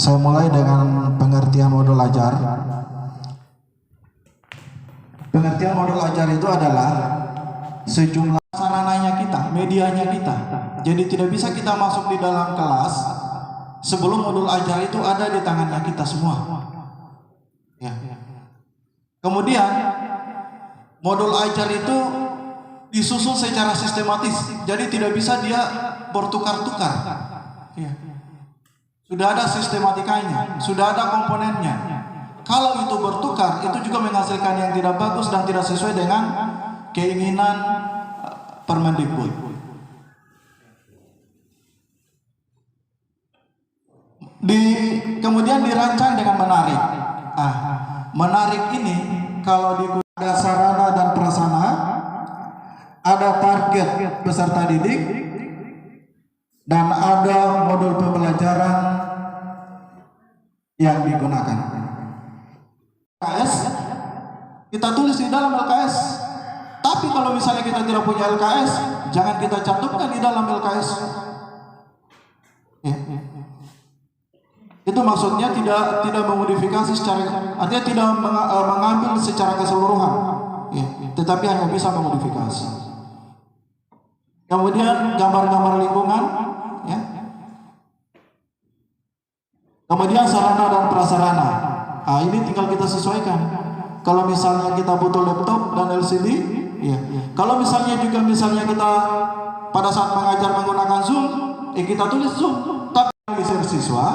Saya mulai dengan pengertian modul ajar. Pengertian modul ajar itu adalah sejumlah sarananya kita, medianya kita. Jadi tidak bisa kita masuk di dalam kelas sebelum modul ajar itu ada di tangannya kita semua. Ya. Kemudian modul ajar itu disusun secara sistematis, jadi tidak bisa dia bertukar-tukar. Ya. Sudah ada sistematikanya, sudah ada komponennya. Kalau itu bertukar, itu juga menghasilkan yang tidak bagus dan tidak sesuai dengan keinginan Permendikbud. Kemudian dirancang dengan menarik. Menarik ini kalau ada sarana dan prasarana, ada target peserta didik, dan ada modul pembelajaran yang digunakan. LKS kita tulis di dalam LKS. Tapi kalau misalnya kita tidak punya LKS, jangan kita cantumkan di dalam LKS. Ya. Itu maksudnya tidak memodifikasi secara, artinya tidak mengambil secara keseluruhan, ya, tetapi hanya bisa memodifikasi. Kemudian gambar-gambar lingkungan, ya. Kemudian sarana dan prasarana. Ini tinggal kita sesuaikan. Kalau misalnya kita butuh laptop dan LCD, ya. Kalau misalnya kita pada saat mengajar menggunakan Zoom, kita tulis Zoom. Tapi siswa,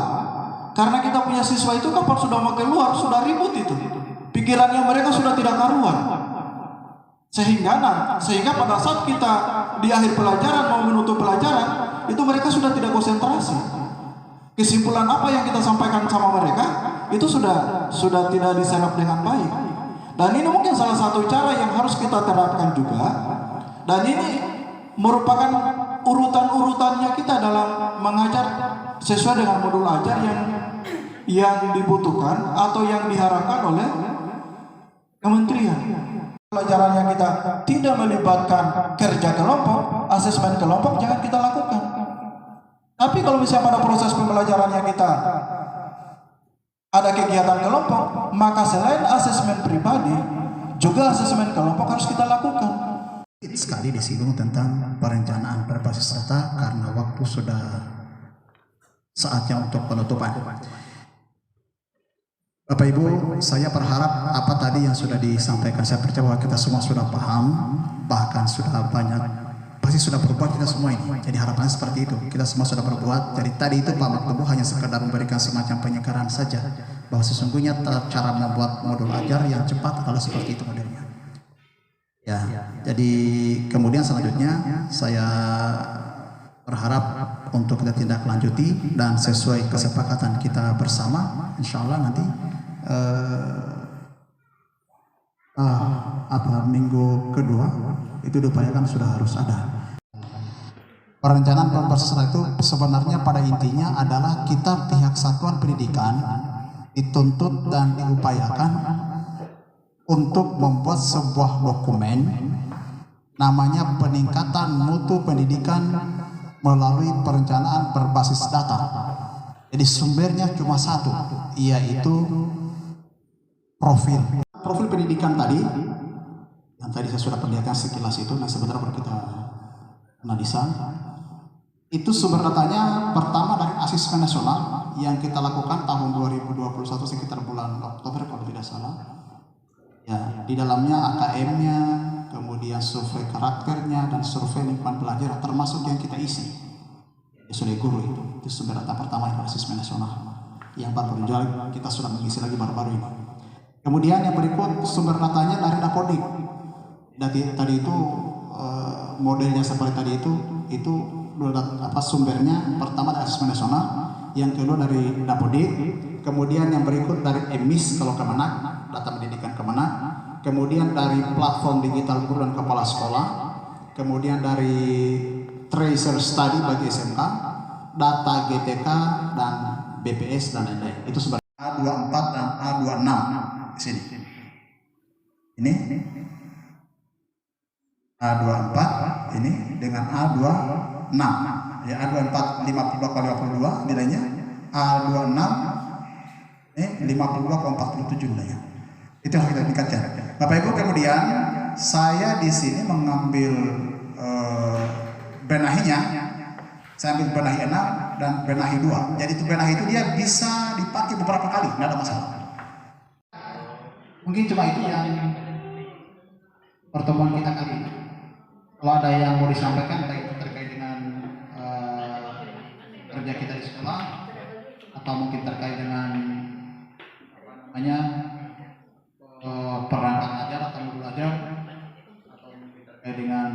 karena kita punya siswa itu kapan sudah mau keluar, sudah ribut itu. Pikirannya mereka sudah tidak karuan. Sehingga pada saat kita di akhir pelajaran mau menutup pelajaran, itu mereka sudah tidak konsentrasi. Kesimpulan apa yang kita sampaikan sama mereka itu sudah tidak diserap dengan baik. Dan ini mungkin salah satu cara yang harus kita terapkan juga. Dan ini merupakan urutan-urutannya kita dalam mengajar sesuai dengan modul ajar yang dibutuhkan atau yang diharapkan oleh kementerian. Pelajaran yang kita tidak melibatkan kerja kelompok, asesmen kelompok, jangan kita lakukan. Tapi kalau misalnya pada proses pembelajarannya kita ada kegiatan kelompok, maka selain asesmen pribadi, juga asesmen kelompok harus kita lakukan. Sekali disinggung tentang perencanaan berbasis data karena waktu sudah saatnya untuk penutupan. Bapak Ibu, saya berharap apa tadi yang sudah disampaikan, saya percaya bahwa kita semua sudah paham, bahkan sudah banyak, pasti sudah berbuat kita semua ini. Jadi harapannya seperti itu, kita semua sudah berbuat. Jadi tadi itu Pak Maktubuh hanya sekedar memberikan semacam penyegaran saja, bahwa sesungguhnya cara membuat modul ajar yang cepat adalah seperti itu modelnya. Ya, jadi kemudian selanjutnya saya berharap untuk kita tindak lanjuti dan sesuai kesepakatan kita bersama, insya Allah nanti minggu kedua itu diupayakan sudah harus ada. Perencanaan berbasis data itu sebenarnya pada intinya adalah kita pihak satuan pendidikan dituntut dan diupayakan untuk membuat sebuah dokumen namanya peningkatan mutu pendidikan melalui perencanaan berbasis data. Jadi sumbernya cuma satu, yaitu profil pendidikan tadi, yang tadi saya sudah perlihatkan sekilas itu, nah sebentar baru kita analisa. Itu sumber datanya pertama dari asesmen nasional yang kita lakukan tahun 2021 sekitar bulan Oktober kalau tidak salah. Ya, di dalamnya AKM-nya, kemudian survei karakternya dan survei lingkungan pelajaran termasuk yang kita isi. Sudah guru itu sumber data pertama yang asesmen nasional. Yang baru kita sudah mengisi lagi baru-baru ini. Kemudian yang berikut sumber datanya dari Dapodik. Tadi itu modelnya seperti tadi itu sumbernya pertama dari asesmen nasional, yang kedua dari Dapodik, kemudian yang berikut dari EMIS kalau Kemenak, data pendidikan Kemenak, kemudian dari platform digital guru dan kepala sekolah, kemudian dari tracer study bagi SMK, data GTK dan BPS dan lain-lain. Itu sebagai A24 dan A26 di sini. Ini A24 ini dengan A26. Ya, A24 52 kali 52 nilainya, A26 52,47 ya. Itu yang kita tingkatkan. Bapak Ibu, kemudian saya di sini mengambil benahinya. Saya ambil benahi 6 dan benahi 2. Jadi itu benahi itu dia bisa dipakai beberapa kali, tidak ada masalah. Mungkin cuma itu yang pertemuan kita kali ini. Kalau ada yang mau disampaikan baik itu terkait dengan kerja kita di sekolah atau mungkin terkait dengan perangkat ajar atau modul ajar atau mungkin terkait dengan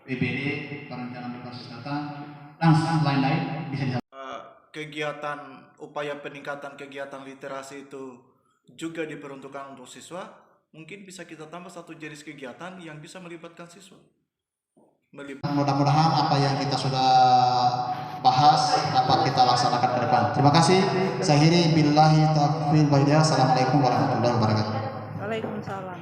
PBD perencanaan berbasis data dan lain-lain bisa disampaikan. Kegiatan upaya peningkatan kegiatan literasi itu juga diperuntukkan untuk siswa. Mungkin bisa kita tambah satu jenis kegiatan yang bisa melibatkan siswa. Mudah-mudahan apa yang kita sudah bahas dapat kita laksanakan ke depan. Terima kasih. Saya akhiri billahi taufiq wal hidayah. Assalamualaikum warahmatullahi wabarakatuh. Waalaikumsalam.